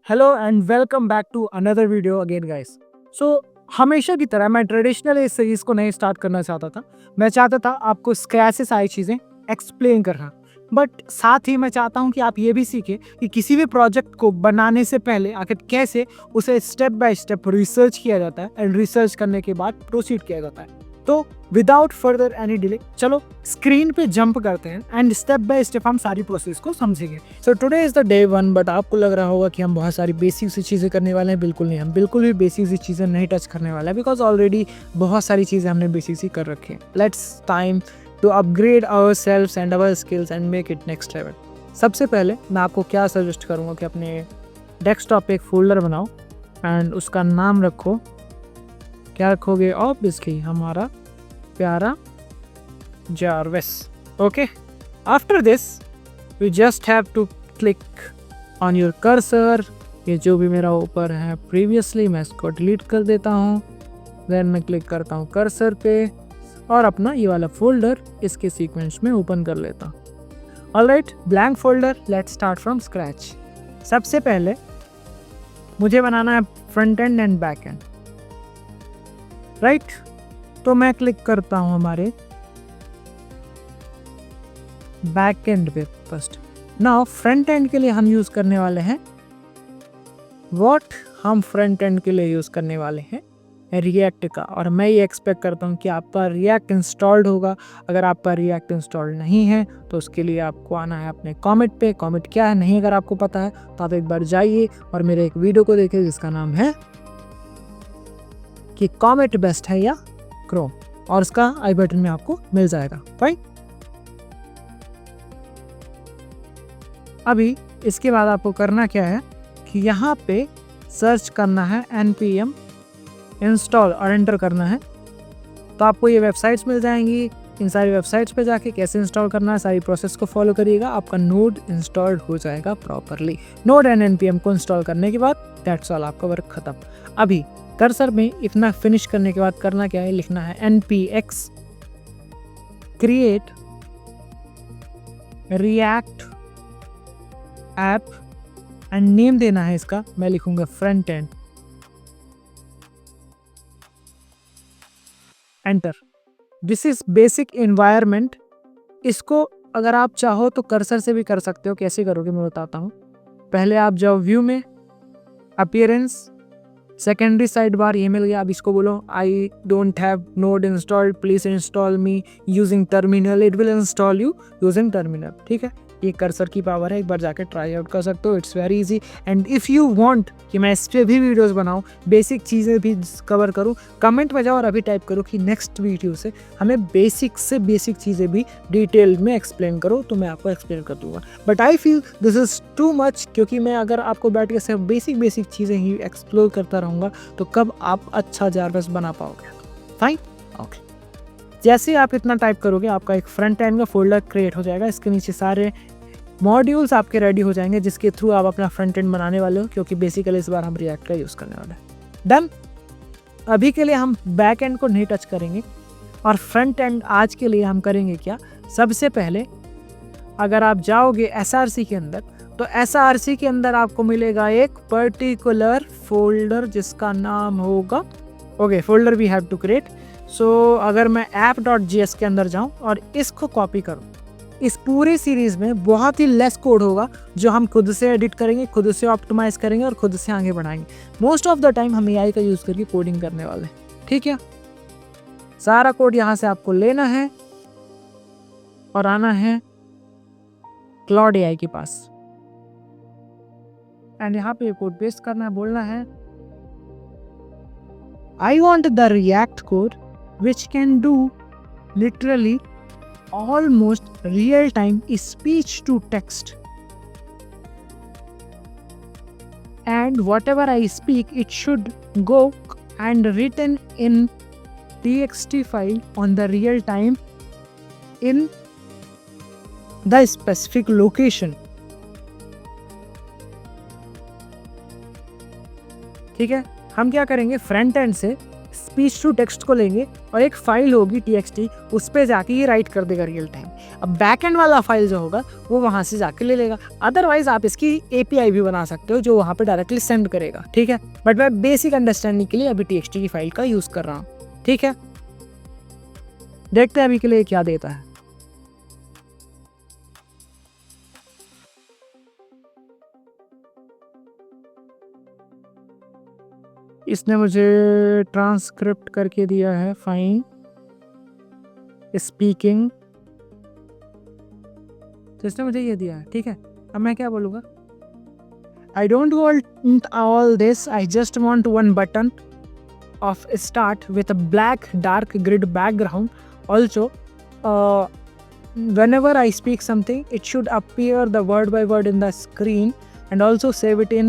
Hello and welcome back to another video again guys. So हमेशा की तरह मैं ट्रेडिशनल इस सीरीज को नहीं स्टार्ट करना चाहता था। मैं चाहता था आपको स्क्रैच से सारी चीज़ें एक्सप्लेन करना, बट साथ ही मैं चाहता हूं कि आप ये भी सीखें कि किसी भी प्रोजेक्ट को बनाने से पहले आखिर कैसे उसे स्टेप बाय स्टेप रिसर्च किया जाता है एंड रिसर्च करने के बाद प्रोसीड किया जाता है। तो विदाउट फर्दर एनी डिले चलो स्क्रीन पे जंप करते हैं एंड स्टेप बाय स्टेप हम सारी प्रोसेस को समझेंगे। So today is the day 1, but आपको लग रहा होगा कि हम बहुत सारी बेसिक सी चीज़ें करने वाले हैं। बिल्कुल नहीं, हम बिल्कुल भी बेसिक सी चीज़ें नहीं टच करने वाले हैं, बिकॉज ऑलरेडी बहुत सारी चीज़ें हमने बेसिक सी कर रखी हैं। Let's time to upgrade our self and our skills and make it next level. सबसे पहले मैं आपको क्या सजेस्ट करूँगा कि अपने डेस्कटॉप पे एक फोल्डर बनाओ एंड उसका नाम रखो। क्या रखोगे? ऑब्वियसली हमारा प्यारा Jarvis. Okay, after this we just have to click on your cursor. ये जो भी मेरा ऊपर है प्रीवियसली, मैं इसको डिलीट कर देता हूँ। देन मैं क्लिक करता हूँ कर्सर पे और अपना ये वाला फोल्डर इसके सीक्वेंस में ओपन कर लेता हूँ। Alright, blank folder, let's start from scratch. सबसे पहले मुझे बनाना है front end and back and, right? तो मैं क्लिक करता हूं हमारे बैक एंड पे फर्स्ट। नाउ फ्रंट एंड के लिए हम यूज करने वाले हैं हम फ्रंट एंड के लिए यूज करने वाले हैं रिएक्ट का, और मैं ये एक्सपेक्ट करता हूं कि आपका रिएक्ट इंस्टॉल्ड होगा। अगर आपका रिएक्ट इंस्टॉल्ड नहीं है तो उसके लिए आपको आना है अपने कॉमेट पे। कॉमेट क्या है नहीं अगर आपको पता है तो आप एक बार जाइए और मेरे एक वीडियो को देखिए जिसका नाम है कि कॉमेट बेस्ट है या क्रोम, और इसका आई बटन में आपको मिल जाएगा। फाइन, अभी इसके बाद आपको करना क्या है कि यहाँ पे सर्च करना है npm इंस्टॉल और एंटर करना है। तो आपको ये वेबसाइट्स मिल जाएंगी। इन सारी वेबसाइट्स पे जाके कैसे इंस्टॉल करना है सारी प्रोसेस को फॉलो करिएगा, आपका नोड इंस्टॉल्ड हो जाएगा प्रॉपरली। नोड एंड npm को इंस्टॉल करने के बाद दैट्स ऑल, आपका वर्क खत्म। अभी कर्सर में इतना फिनिश करने के बाद करना क्या है, लिखना है npx create react app and name देना है इसका, मैं लिखूंगा front end, enter. This is basic environment. इसको अगर आप चाहो तो कर्सर से भी कर सकते हो। कैसे करोगे मैं बताता हूँ। पहले आप जाओ व्यू में, अपीयरेंस, सेकेंडरी साइड बार, ये मिल गया। अब इसको बोलो I don't have node installed, please install me using terminal, it will install you using terminal. ठीक है, ये कर्सर की पावर है, एक बार जाके ट्राई आउट कर सकते हो। It's very easy. And if you want कि मैं इस पर भी वीडियोस बनाऊं, बेसिक चीज़ें भी कवर करूं, कमेंट में जाओ और अभी टाइप करो कि नेक्स्ट वीडियो से हमें बेसिक से बेसिक चीज़ें भी डिटेल में एक्सप्लेन करो, तो मैं आपको एक्सप्लेन कर दूंगा। But I feel this is too much, क्योंकि मैं अगर आपको बैठ के सिर्फ बेसिक चीज़ें ही एक्सप्लोर करता रहूँगा तो कब आप अच्छा जारविस बना पाओगे। Fine, okay. जैसे आप इतना टाइप करोगे आपका एक फ्रंट एंड का फोल्डर क्रिएट हो जाएगा। इसके नीचे सारे मॉड्यूल्स आपके रेडी हो जाएंगे जिसके थ्रू आप अपना फ्रंट एंड बनाने वाले हो, क्योंकि बेसिकली इस बार हम रिएक्ट का यूज़ करने वाले हैं। डन। अभी के लिए हम बैक एंड को नहीं टच करेंगे और फ्रंट एंड आज के लिए हम करेंगे क्या, सबसे पहले अगर आप जाओगे SRC के अंदर तो SRC के अंदर आपको मिलेगा एक पर्टिकुलर फोल्डर जिसका नाम होगा, okay, folder we have to create. So अगर मैं app.js के अंदर जाऊं और इसको कॉपी करूं, इस पूरी सीरीज में बहुत ही लेस कोड होगा जो हम खुद से एडिट करेंगे, खुद से ऑप्टिमाइज करेंगे और खुद से आगे बढ़ाएंगे। मोस्ट ऑफ द टाइम हम AI का यूज़ करके कोडिंग करने वाले हैं। ठीक है, सारा कोड यहाँ से आपको लेना है और आना है क्लाउड AI के पास एंड यहाँ पे कोड पेस्ट करना है, बोलना है I want the react code which can do literally almost real time speech to text, and whatever I speak it should go and written in txt file on the real time in the specific location. ठीक है, हम क्या करेंगे, front end से speech to text को लेंगे और एक फाइल होगी TXT, उस पर जाके ये राइट कर देगा रियल टाइम। अब बैक एंड वाला फाइल जो होगा वो वहाँ से जाके ले लेगा। अदरवाइज आप इसकी API भी बना सकते हो जो वहाँ पे डायरेक्टली सेंड करेगा, ठीक है। बट मैं बेसिक अंडरस्टैंडिंग के लिए अभी TXT की फाइल का यूज़ कर रहा हूँ, ठीक है। देखते हैं अभी के लिए क्या देता है। इसने मुझे ट्रांसक्रिप्ट करके दिया है, फाइन स्पीकिंग, तो इसने मुझे ये दिया है, ठीक है। अब मैं क्या बोलूँगा, I don't want all this, I just want one button of start with a black dark grid background. Also whenever I speak something, it should appear the word by word in the screen, and also save it in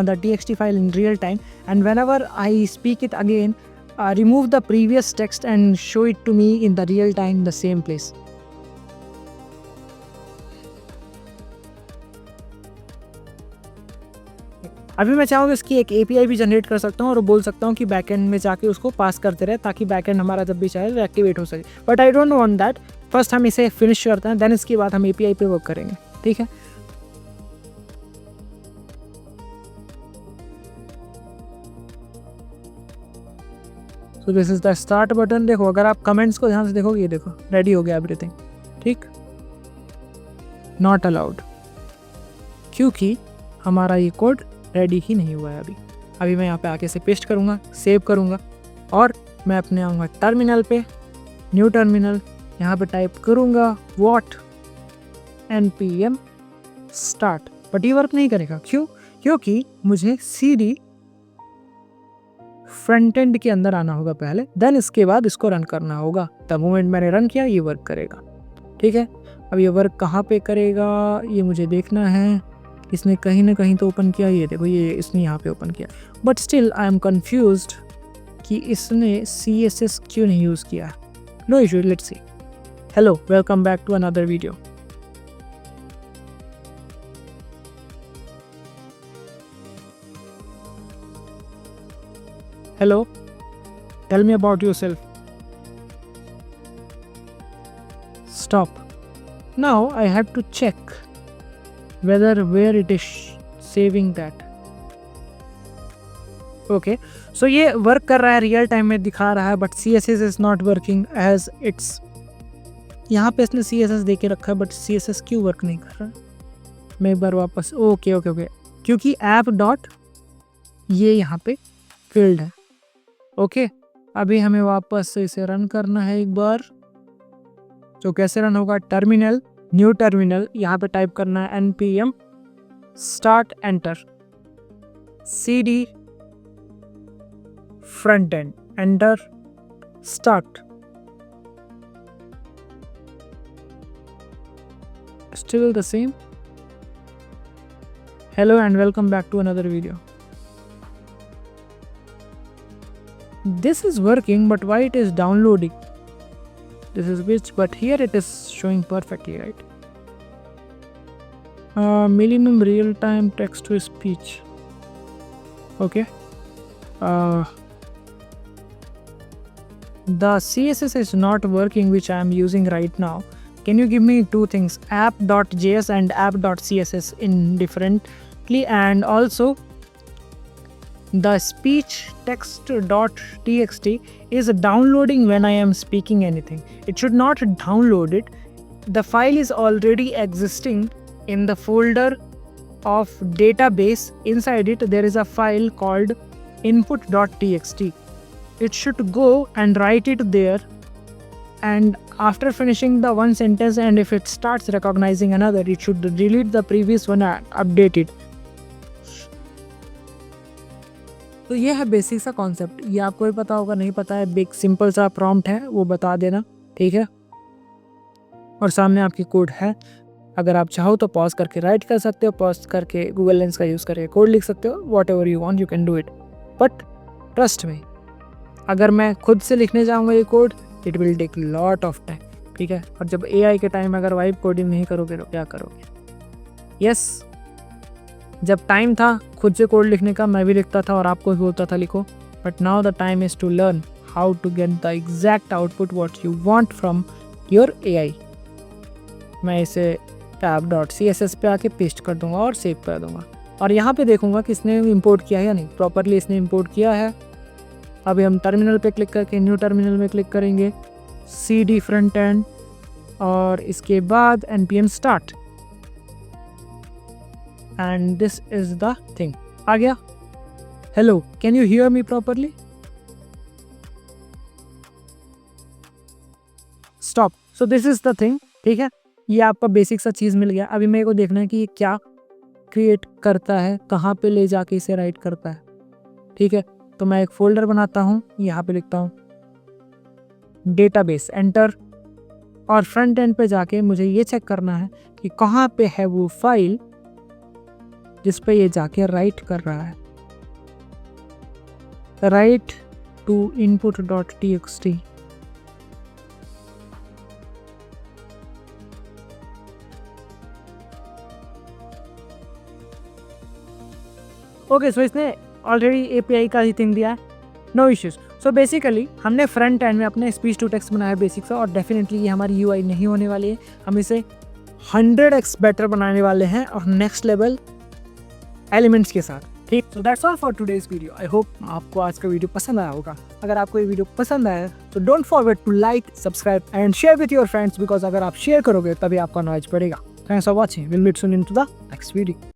the TXT file in real time. And whenever I speak it again, remove the previous text and show it to me in the real time in the same place. अभी मैं चाहूँगा इसकी एक API भी generate कर सकता हूँ और बोल सकता हूँ कि बैकएंड में जाके उसको पास करते रहे ताकि बैकएंड हमारा जब भी चाहे एक्टिवेट हो सके। But I don't want that, first हम इसे फिनिश करते हैं, देन इसके बाद हम API पे वर्क करेंगे, ठीक है। सो this is the start button. देखो अगर आप कमेंट्स को ध्यान से देखोगे, ये देखो रेडी हो गया एवरीथिंग, ठीक। नॉट अलाउड, क्योंकि हमारा ये कोड रेडी ही नहीं हुआ है अभी मैं यहाँ पे आके से पेस्ट करूँगा, सेव करूँगा और मैं अपने आऊँगा टर्मिनल पे, न्यू टर्मिनल, यहाँ पे टाइप करूँगा वॉट npm स्टार्ट। बट ये वर्क नहीं करेगा, क्यों? क्योंकि मुझे CD फ्रंट एंड के अंदर आना होगा पहले, देन इसके बाद इसको रन करना होगा। द मोमेंट मैंने रन किया ये वर्क करेगा, ठीक है। अब ये वर्क कहाँ पे करेगा ये मुझे देखना है। इसने कहीं ना कहीं तो ओपन किया, ये देखो ये इसने यहाँ पे ओपन किया, but still I am confused कि इसने CSS क्यों नहीं यूज़ किया। No issue, let's see. Hello, welcome back to another video. Hello, tell me about yourself. Stop. Now I have to check where it is saving that. Okay, so ये work कर रहा है, real time में दिखा रहा है, but CSS is not working as it's। यहाँ पे इसने CSS दे के रखा है बट CSS क्यों वर्क नहीं कर रहा है? मैं एक बार वापस, ओके, क्योंकि ऐप डॉट ये यहाँ पे फील्ड है। ओके, अभी हमें वापस इसे रन करना है एक बार। तो कैसे रन होगा? टर्मिनल, न्यू टर्मिनल, यहाँ पे टाइप करना है npm start, enter, CD front and, enter, start. Still the same. Hello and welcome back to another video. This is working, but why it is downloading? This is which, but here it is showing perfectly, right? Minimum real time text to speech. Okay. The CSS is not working, which I am using right now. Can you give me two things, app.js and app.css indifferently, and also the speech text.txt is downloading when I am speaking anything. It should not download it. The file is already existing in the folder of database. Inside it there is a file called input.txt. It should go and write it there, and after finishing the one sentence, and if it starts recognizing another, it should delete the previous one and update it. तो ये है basic सा concept. ये आपको भी पता होगा, नहीं पता है, बिग सिंपल सा प्रॉम्प्ट है, वो बता देना, ठीक है। और सामने आपकी कोड है। अगर आप चाहो तो पॉज करके राइट कर सकते हो, पॉज करके गूगल लेंस का यूज़ करके कोड लिख सकते हो, whatever you want you can do it. But trust me, अगर मैं खुद से लिखने जाऊँगा ये code, it will take lot of time, ठीक है। और जब AI के टाइम अगर वाइब कोडिंग नहीं करोगे तो क्या करोगे? यस, जब टाइम था खुद से कोड लिखने का, मैं भी लिखता था और आपको भी बोलता था लिखो, but now the time is to learn how to get the exact output what you want from your AI. मैं इसे tab.css पे आके पेस्ट कर दूंगा और सेव कर दूंगा और यहाँ पे देखूंगा कि इसने इंपोर्ट किया है या नहीं। प्रॉपरली इसने इंपोर्ट किया है। अभी हम टर्मिनल पे क्लिक करके न्यू टर्मिनल में क्लिक करेंगे, cd फ्रंट एंड और इसके बाद npm start and this is the thing. आ गया। Hello, can you hear me properly? Stop. So this is the thing. ठीक है, ये आपका बेसिक सा चीज़ मिल गया। अभी मेरे को देखना है कि ये क्या क्रिएट करता है, कहाँ पे ले जाके इसे राइट करता है। ठीक है, तो मैं एक फोल्डर बनाता हूँ, यहाँ पे लिखता हूँ डेटाबेस, एंटर, और फ्रंट एंड पे जाके मुझे ये चेक करना है कि कहाँ पे है वो फाइल जिस पे ये जाके राइट कर रहा है। Right to input.txt। ओके, सो इसने ऑलरेडी API का ही थिंग दिया है, नो इश्यूज। सो बेसिकली हमने फ्रंट एंड में अपने स्पीच टू टेक्स्ट बनाया बेसिक सा, और डेफिनेटली ये हमारी UI नहीं होने वाली है। हम इसे 100x बेटर बनाने वाले हैं और नेक्स्ट लेवल एलिमेंट्स के साथ। ठीक, so that's all for today's video. I hope आपको आज का वीडियो पसंद आया होगा। अगर आपको ये वीडियो पसंद आया तो don't forget to like, subscribe and share with your friends, because अगर आप शेयर करोगे तभी आपका नॉलेज बढ़ेगा। Thanks for watching. Will meet soon in to the next video.